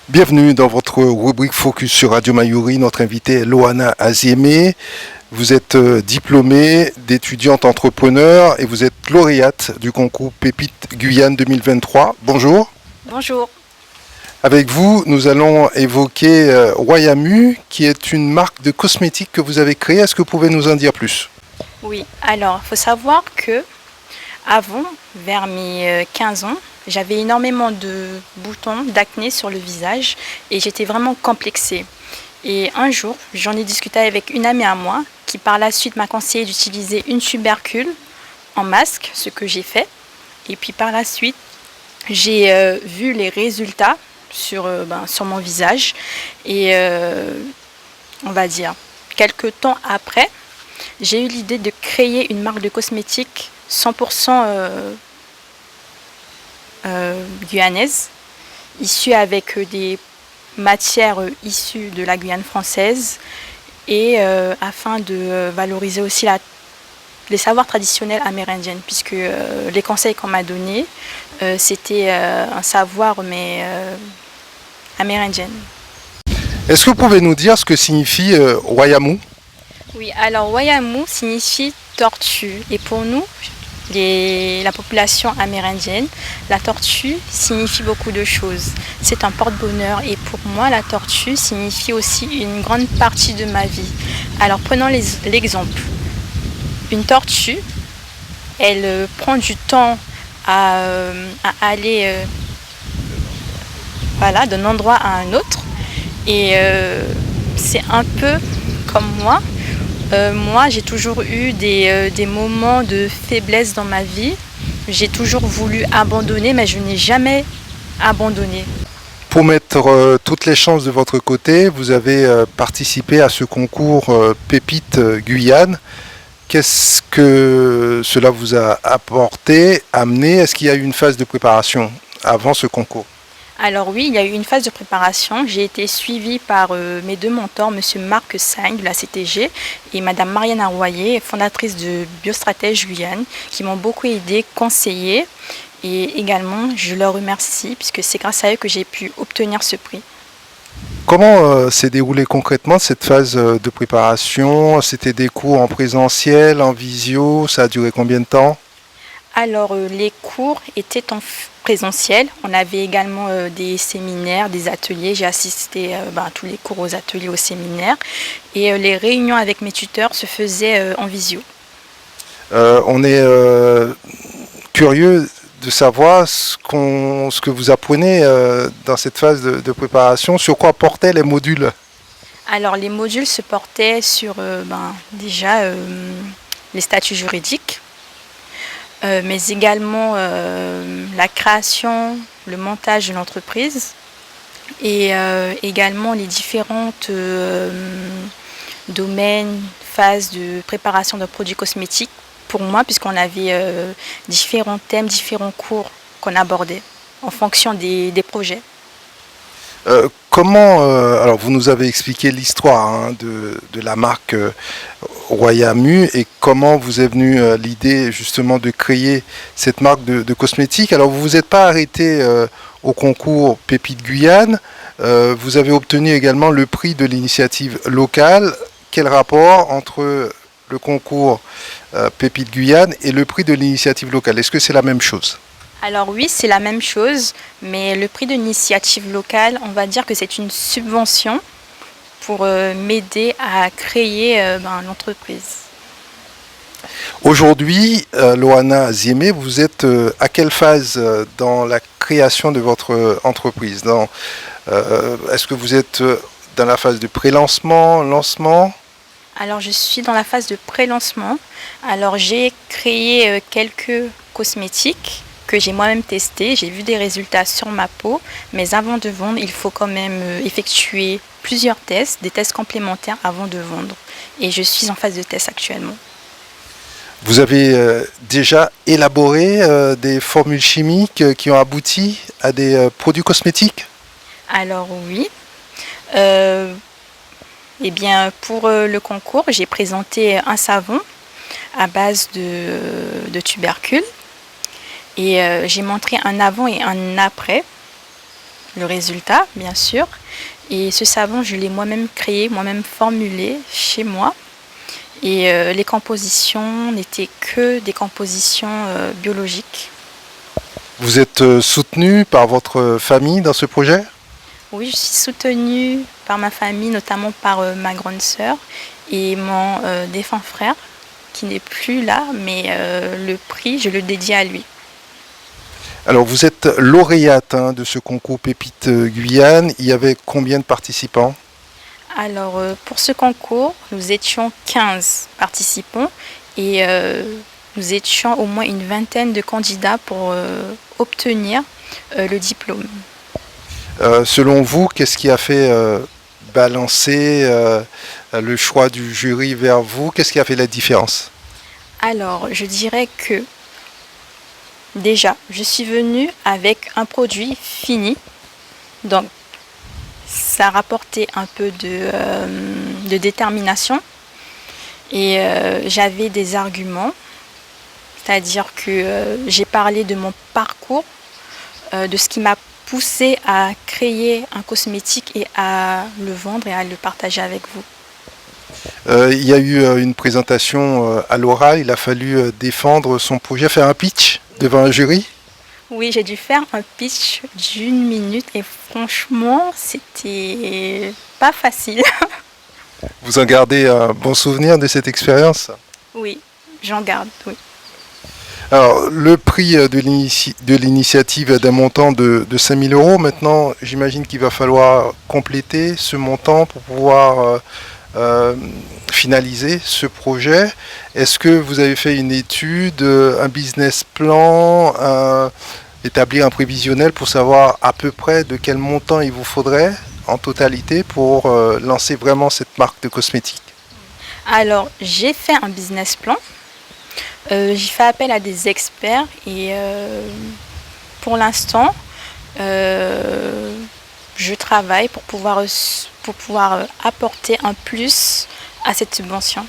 Bienvenue dans votre rubrique Focus sur Radio Mayuri. Notre invitée est Loana Azieme. Vous êtes diplômée d'étudiante entrepreneur et vous êtes lauréate du concours Pépite Guyane 2023. Bonjour. Bonjour. Avec vous, nous allons évoquer Wayamu, qui est une marque de cosmétiques que vous avez créée. Est-ce que vous pouvez nous en dire plus? Oui, alors il faut savoir que avant, vers mes 15 ans, j'avais énormément de boutons, d'acné sur le visage et j'étais vraiment complexée. Et un jour, j'en ai discuté avec une amie à moi qui par la suite m'a conseillé d'utiliser une tubercule en masque, ce que j'ai fait. Et puis par la suite, j'ai vu les résultats sur mon visage et on va dire quelques temps après, j'ai eu l'idée de créer une marque de cosmétiques 100% guyanaise, issue avec des matières issues de la Guyane française et afin de valoriser aussi les savoirs traditionnels amérindiens, puisque les conseils qu'on m'a donnés, c'était un savoir mais amérindien. Est-ce que vous pouvez nous dire ce que signifie Wayamu? Oui, alors Wayamu signifie tortue et pour nous, la population amérindienne, la tortue signifie beaucoup de choses. C'est un porte-bonheur et pour moi, la tortue signifie aussi une grande partie de ma vie. Alors prenons l'exemple. Une tortue, elle prend du temps à aller d'un endroit à un autre et c'est un peu comme moi. Moi, j'ai toujours eu des moments de faiblesse dans ma vie. J'ai toujours voulu abandonner, mais je n'ai jamais abandonné. Pour mettre toutes les chances de votre côté, vous avez participé à ce concours Pépite Guyane. Qu'est-ce que cela vous a apporté, amené? Est-ce qu'il y a eu une phase de préparation avant ce concours? Alors oui, il y a eu une phase de préparation. J'ai été suivie par mes deux mentors, M. Marc Singh de la CTG et Mme Marianne Arroyer, fondatrice de Biostratège Guyane, qui m'ont beaucoup aidé, conseillé. Et également, je leur remercie puisque c'est grâce à eux que j'ai pu obtenir ce prix. Comment s'est déroulée concrètement cette phase de préparation? C'était des cours en présentiel, en visio? Ça a duré combien de temps? Alors, les cours étaient en présentiel. On avait également des séminaires, des ateliers. J'ai assisté à tous les cours, aux ateliers, aux séminaires. Et les réunions avec mes tuteurs se faisaient en visio. On est curieux de savoir ce que vous apprenez dans cette phase de préparation. Sur quoi portaient les modules? Alors, les modules se portaient sur déjà les statuts juridiques. Mais également la création, le montage de l'entreprise et également les différentes domaines, phases de préparation de produits cosmétiques pour moi, puisqu'on avait différents thèmes, différents cours qu'on abordait en fonction des projets. Alors vous nous avez expliqué l'histoire de la marque Wayamu et comment vous est venue l'idée justement de créer cette marque de cosmétiques. Alors vous vous êtes pas arrêté au concours Pépite Guyane, vous avez obtenu également le prix de l'initiative locale. Quel rapport entre le concours Pépite Guyane et le prix de l'initiative locale? Est-ce que c'est la même chose? Alors oui, c'est la même chose, mais le prix de l'initiative locale, on va dire que c'est une subvention pour m'aider à créer l'entreprise. Aujourd'hui, Loana Azieme, vous êtes à quelle phase dans la création de votre entreprise? Est-ce que vous êtes dans la phase de pré-lancement, lancement? Alors je suis dans la phase de pré-lancement. Alors j'ai créé quelques cosmétiques que j'ai moi-même testé, j'ai vu des résultats sur ma peau, mais avant de vendre, il faut quand même effectuer plusieurs tests, des tests complémentaires avant de vendre. Et je suis en phase de test actuellement. Vous avez déjà élaboré des formules chimiques qui ont abouti à des produits cosmétiques? Alors oui. Eh bien, pour le concours, j'ai présenté un savon à base de tubercules. Et j'ai montré un avant et un après. le résultat, bien sûr. Et ce savon, je l'ai moi-même créé, moi-même formulé chez moi. Et les compositions n'étaient que des compositions biologiques. Vous êtes soutenu par votre famille dans ce projet? Oui, je suis soutenue par ma famille, notamment par ma grande sœur et mon défunt frère, qui n'est plus là, mais le prix, je le dédie à lui. Alors vous êtes lauréate de ce concours Pépite Guyane. Il y avait combien de participants? Alors pour ce concours, nous étions 15 participants et nous étions au moins une vingtaine de candidats pour obtenir le diplôme. Selon vous, qu'est-ce qui a fait balancer le choix du jury vers vous? Qu'est-ce qui a fait la différence? Alors, je dirais que déjà, je suis venue avec un produit fini, donc ça rapportait un peu de détermination et j'avais des arguments, c'est-à-dire que j'ai parlé de mon parcours, de ce qui m'a poussé à créer un cosmétique et à le vendre et à le partager avec vous. Il y a eu une présentation à l'oral, il a fallu défendre son projet, faire un pitch devant un jury. Oui, j'ai dû faire un pitch d'1 minute et franchement, c'était pas facile. Vous en gardez un bon souvenir de cette expérience? Oui, j'en garde, oui. Alors, le prix de l'initiative d'un montant de 5 000 euros, maintenant, j'imagine qu'il va falloir compléter ce montant pour pouvoir finaliser ce projet. Est-ce que vous avez fait une étude, un business plan, établir un prévisionnel pour savoir à peu près de quel montant il vous faudrait en totalité pour lancer vraiment cette marque de cosmétiques? Alors, j'ai fait un business plan. J'ai fait appel à des experts et pour l'instant, je travaille pour pouvoir apporter un plus à cette subvention.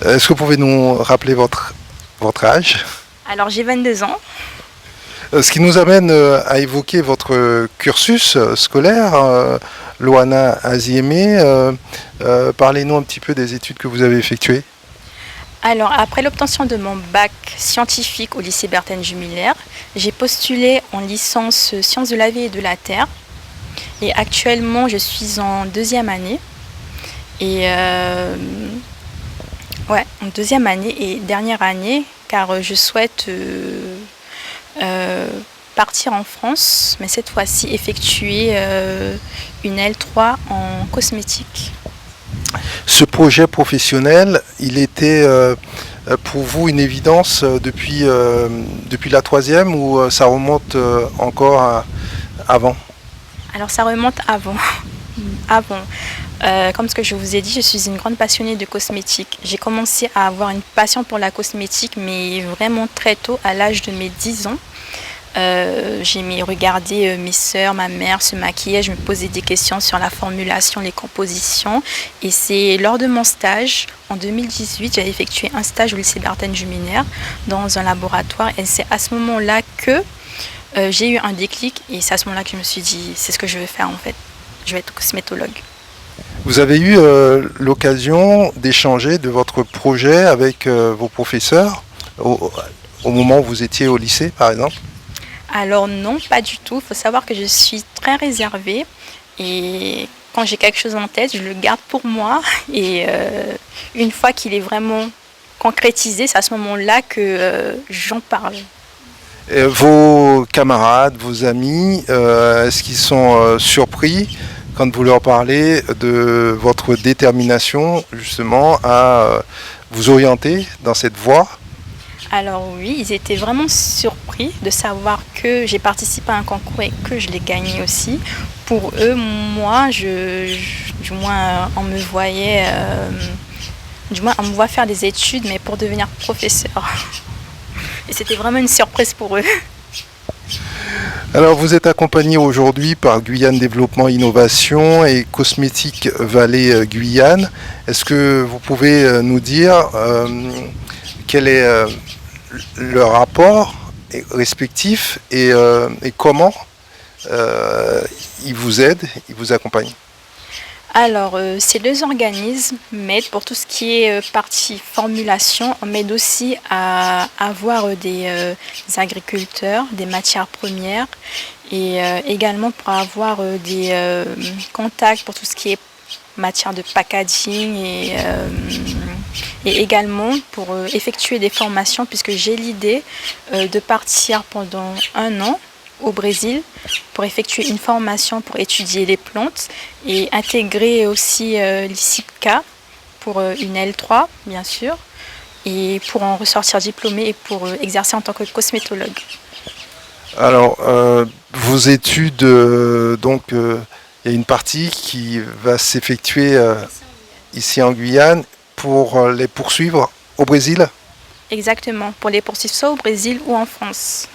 Est-ce que vous pouvez nous rappeler votre âge? Alors, j'ai 22 ans. Ce qui nous amène à évoquer votre cursus scolaire, Loana Aziémé. Parlez-nous un petit peu des études que vous avez effectuées. Alors, après l'obtention de mon bac scientifique au lycée Bertin Jumiler, j'ai postulé en licence sciences de la vie et de la terre. Et actuellement, je suis en 2e année. Et en 2e année et dernière année, car je souhaite partir en France, mais cette fois-ci effectuer une L3 en cosmétique. Ce projet professionnel, il était pour vous une évidence depuis la 3e ou ça remonte encore avant? Alors ça remonte avant. Avant. Comme ce que je vous ai dit, je suis une grande passionnée de cosmétique. J'ai commencé à avoir une passion pour la cosmétique, mais vraiment très tôt, à l'âge de mes 10 ans. J'aimais regarder mes sœurs, ma mère se maquiller, je me posais des questions sur la formulation, les compositions. Et c'est lors de mon stage, en 2018, j'avais effectué un stage au lycée Bertin Jumiler dans un laboratoire. Et c'est à ce moment-là que j'ai eu un déclic. Et c'est à ce moment-là que je me suis dit, c'est ce que je veux faire en fait. Je vais être cosmétologue. Vous avez eu l'occasion d'échanger de votre projet avec vos professeurs au moment où vous étiez au lycée, par exemple? Alors non, pas du tout. Il faut savoir que je suis très réservée et quand j'ai quelque chose en tête, je le garde pour moi. Et une fois qu'il est vraiment concrétisé, c'est à ce moment-là que j'en parle. Et vos camarades, vos amis, est-ce qu'ils sont surpris quand vous leur parlez de votre détermination justement à vous orienter dans cette voie? Alors oui, ils étaient vraiment surpris de savoir que j'ai participé à un concours et que je l'ai gagné aussi. Pour eux, moi, du moins, on me voyait, on me voit faire des études, mais pour devenir professeur. Et c'était vraiment une surprise pour eux. Alors vous êtes accompagné aujourd'hui par Guyane Développement Innovation et Cosmétique Vallée Guyane. Est-ce que vous pouvez nous dire quel est leur rapport respectif et comment ils vous aident, ils vous accompagnent? Alors, ces deux organismes m'aident pour tout ce qui est partie formulation. On m'aide aussi à avoir des agriculteurs, des matières premières et également pour avoir des contacts pour tout ce qui est matière de packaging et également pour effectuer des formations puisque j'ai l'idée de partir pendant 1 an au Brésil pour effectuer une formation pour étudier les plantes et intégrer aussi l'ICIPCA pour une L3 bien sûr et pour en ressortir diplômé et pour exercer en tant que cosmétologue. Alors, vos études, il y a une partie qui va s'effectuer ici en Guyane pour les poursuivre au Brésil. Exactement, pour les poursuivre soit au Brésil ou en France.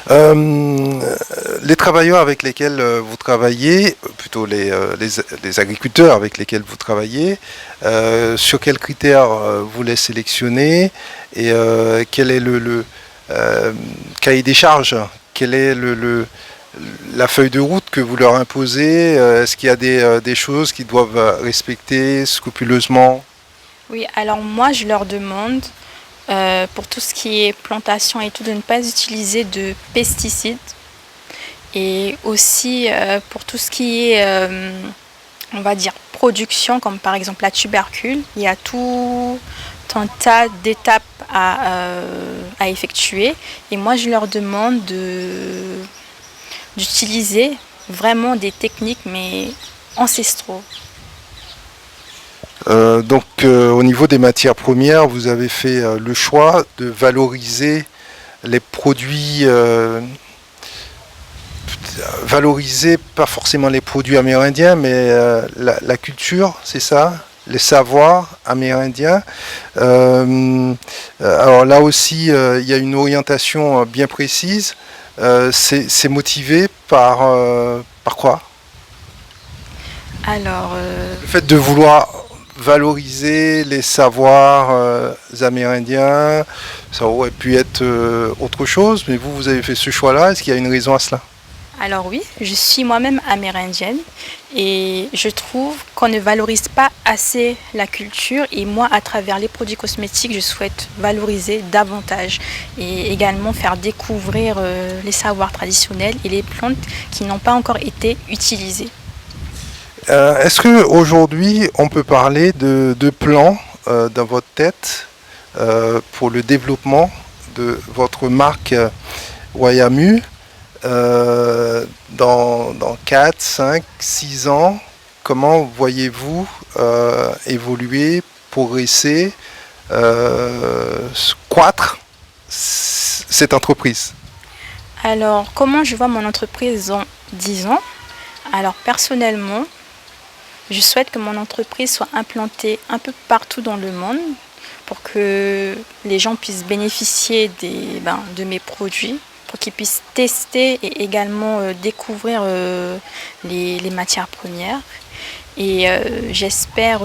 Les travailleurs avec lesquels vous travaillez, plutôt les agriculteurs avec lesquels vous travaillez, sur quels critères vous les sélectionnez et quel est le cahier des charges, quelle est la feuille de route que vous leur imposez? Est-ce qu'il y a des choses qu'ils doivent respecter scrupuleusement? Oui, alors moi je leur demande pour tout ce qui est plantation et tout de ne pas utiliser de pesticides et aussi pour tout ce qui est on va dire production comme par exemple la tubercule, il y a tout un tas d'étapes à effectuer et moi je leur demande d'utiliser vraiment des techniques mais ancestraux. Au niveau des matières premières, vous avez fait le choix de valoriser les produits, valoriser pas forcément les produits amérindiens, mais la culture, c'est ça, les savoirs amérindiens. Alors là aussi, il y a une orientation bien précise. C'est motivé par quoi? Alors, Le fait de vouloir valoriser les savoirs amérindiens, ça aurait pu être autre chose, mais vous avez fait ce choix-là. Est-ce qu'il y a une raison à cela? alors oui, je suis moi-même amérindienne et je trouve qu'on ne valorise pas assez la culture et moi, à travers les produits cosmétiques, je souhaite valoriser davantage et également faire découvrir les savoirs traditionnels et les plantes qui n'ont pas encore été utilisées. Est-ce qu'aujourd'hui, on peut parler de plans dans votre tête pour le développement de votre marque Wayamu dans 4, 5, 6 ans? Comment voyez-vous évoluer, progresser, croître cette entreprise? Alors, comment je vois mon entreprise dans 10 ans? Alors, personnellement, je souhaite que mon entreprise soit implantée un peu partout dans le monde pour que les gens puissent bénéficier de mes produits, pour qu'ils puissent tester et également découvrir les matières premières. Et j'espère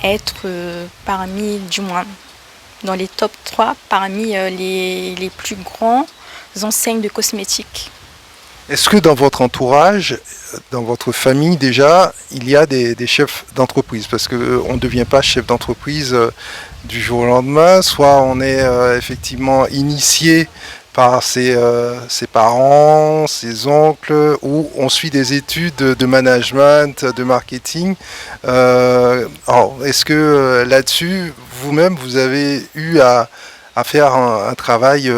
être parmi, du moins dans les top 3, parmi les plus grands enseignes de cosmétiques. Est-ce que dans votre entourage, dans votre famille déjà, il y a des chefs d'entreprise? Parce qu'on ne devient pas chef d'entreprise du jour au lendemain. Soit on est effectivement initié par ses parents, ses oncles, ou on suit des études de management, de marketing. Alors, est-ce que là-dessus, vous-même, vous avez eu à faire un travail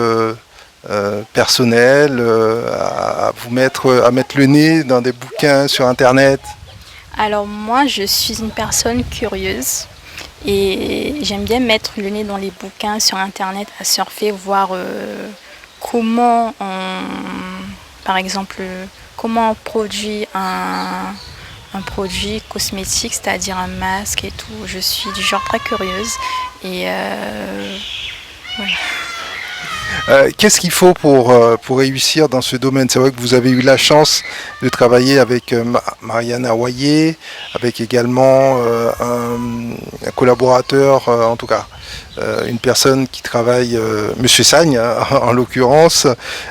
personnel, à mettre le nez dans des bouquins sur Internet? Alors moi, je suis une personne curieuse et j'aime bien mettre le nez dans les bouquins sur Internet, à surfer, voir comment par exemple, comment on produit un produit cosmétique, c'est-à-dire un masque et tout. Je suis du genre très curieuse et voilà. Qu'est-ce qu'il faut pour réussir dans ce domaine? C'est vrai que vous avez eu la chance de travailler avec Marianne Royer, avec également un collaborateur, en tout cas une personne qui travaille, Monsieur Sagne, hein, en l'occurrence,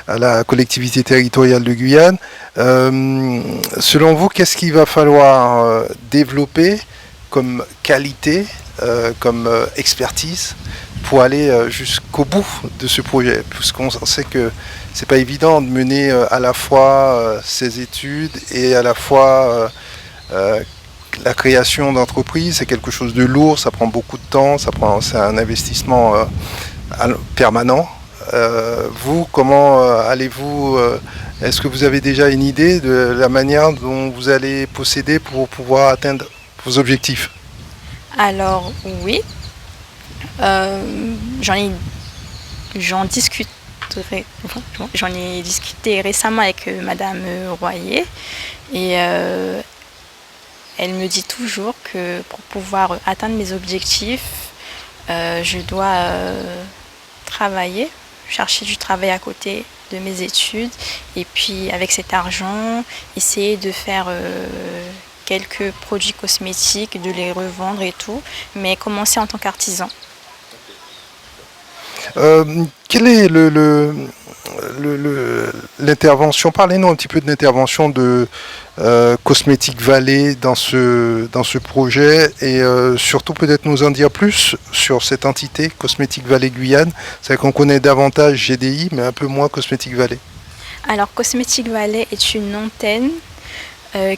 à la collectivité territoriale de Guyane. Selon vous, qu'est-ce qu'il va falloir développer comme qualité, comme expertise pour aller jusqu'au bout de ce projet, puisqu'on sait que c'est pas évident de mener à la fois ces études et à la fois la création d'entreprises. C'est quelque chose de lourd, ça prend beaucoup de temps, c'est un investissement permanent. Vous, comment allez-vous est-ce que vous avez déjà une idée de la manière dont vous allez procéder pour pouvoir atteindre vos objectifs? Alors oui, j'en discuterai, j'en ai discuté récemment avec Madame Royer et elle me dit toujours que pour pouvoir atteindre mes objectifs, je dois travailler, chercher du travail à côté de mes études et puis avec cet argent, essayer de faire quelques produits cosmétiques, de les revendre et tout, mais commencer en tant qu'artisan. Quelle est l'intervention? Parlez-nous un petit peu de l'intervention de Cosmétique Vallée dans ce projet et surtout peut-être nous en dire plus sur cette entité Cosmétique Vallée Guyane. C'est vrai qu'on connaît davantage GDI, mais un peu moins Cosmétique Vallée. Alors Cosmétique Vallée est une antenne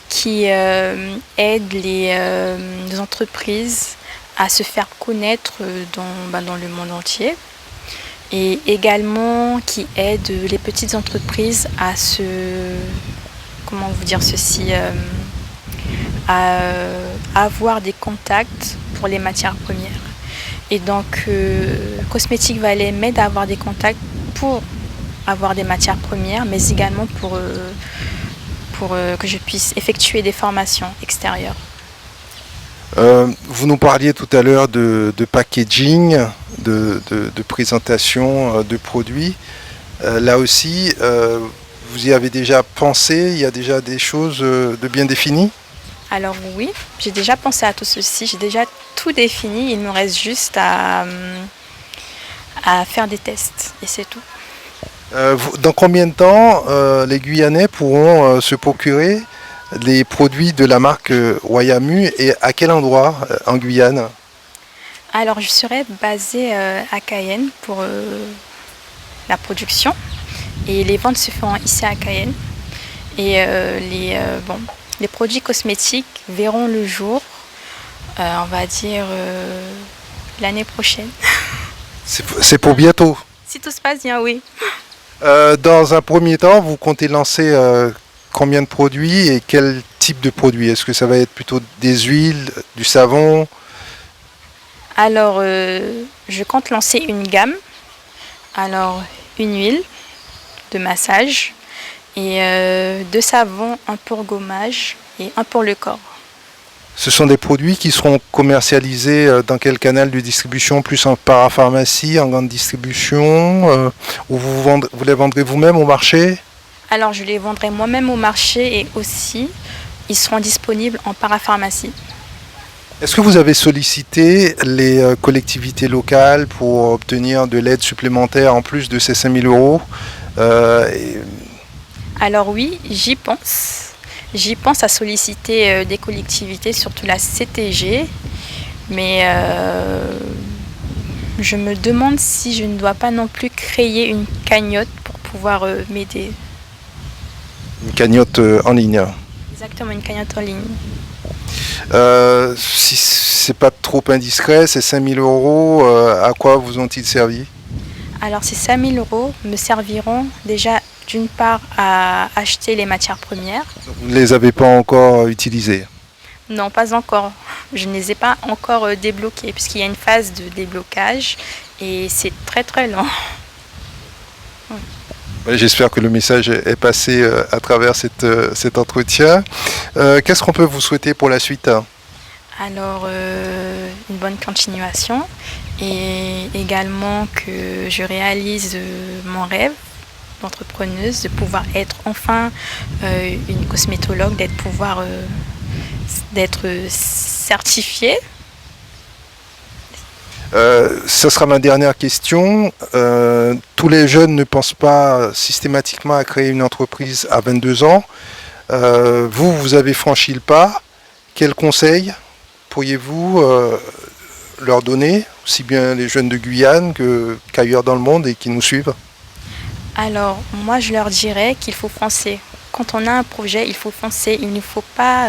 qui aide les entreprises à se faire connaître dans le monde entier et également qui aide les petites entreprises à comment vous dire ceci, à avoir des contacts pour les matières premières. Et donc Cosmétique Vallée m'aide à avoir des contacts pour avoir des matières premières, mais également pour que je puisse effectuer des formations extérieures. Vous nous parliez tout à l'heure de packaging, de présentation de produits. Là aussi, vous y avez déjà pensé? Il y a déjà des choses de bien définies? Alors oui, j'ai déjà pensé à tout ceci, j'ai déjà tout défini, il me reste juste à faire des tests et c'est tout. Dans combien de temps les Guyanais pourront se procurer les produits de la marque Royamu et à quel endroit en Guyane? Alors je serai basée à Cayenne pour la production et les ventes se feront ici à Cayenne et les produits cosmétiques verront le jour, on va dire l'année prochaine. C'est pour bientôt? Si tout se passe bien, oui. Dans un premier temps, vous comptez lancer combien de produits et quel type de produits? Est-ce que ça va être plutôt des huiles, du savon? Alors, je compte lancer une gamme. Alors, une huile de massage et deux savons, un pour gommage et un pour le corps. Ce sont des produits qui seront commercialisés dans quel canal de distribution? Plus en parapharmacie, en grande distribution, ou vous les vendrez vous-même au marché? Alors je les vendrai moi-même au marché et aussi ils seront disponibles en parapharmacie. Est-ce que vous avez sollicité les collectivités locales pour obtenir de l'aide supplémentaire en plus de ces 5 000 euros? Alors oui, j'y pense. J'y pense à solliciter des collectivités, surtout la CTG, mais je me demande si je ne dois pas non plus créer une cagnotte pour pouvoir m'aider. Une cagnotte en ligne? Exactement, une cagnotte en ligne. Si c'est pas trop indiscret, ces 5 000 euros, à quoi vous ont-ils servi? Alors ces 5 000 euros me serviront déjà d'une part à acheter les matières premières. Vous ne les avez pas encore utilisées? Non, pas encore. Je ne les ai pas encore débloqués puisqu'il y a une phase de déblocage et c'est très très lent. J'espère que le message est passé à travers cet entretien. Qu'est-ce qu'on peut vous souhaiter pour la suite? Alors, une bonne continuation et également que je réalise mon rêve d'entrepreneuse, de pouvoir être enfin une cosmétologue, d'être certifiée. Ça sera ma dernière question. Tous les jeunes ne pensent pas systématiquement à créer une entreprise à 22 ans. Vous avez franchi le pas. Quels conseils pourriez-vous leur donner, aussi bien les jeunes de Guyane qu'ailleurs dans le monde et qui nous suivent? Alors, moi, je leur dirais qu'il faut foncer. Quand on a un projet, il faut foncer. Il ne faut pas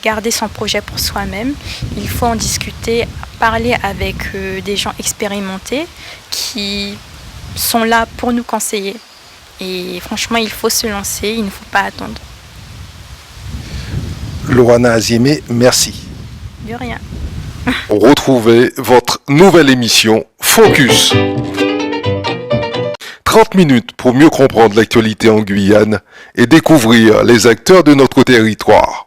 garder son projet pour soi-même. Il faut en discuter, parler avec des gens expérimentés qui sont là pour nous conseiller. Et franchement, il faut se lancer, il ne faut pas attendre. Loana Aziemé, merci. De rien. Retrouvez votre nouvelle émission Focus. 30 minutes pour mieux comprendre l'actualité en Guyane et découvrir les acteurs de notre territoire.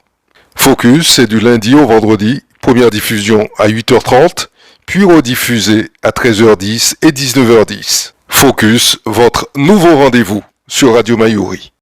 Focus, c'est du lundi au vendredi, première diffusion à 8h30, puis rediffusée à 13h10 et 19h10. Focus, votre nouveau rendez-vous sur Radio Mayuri.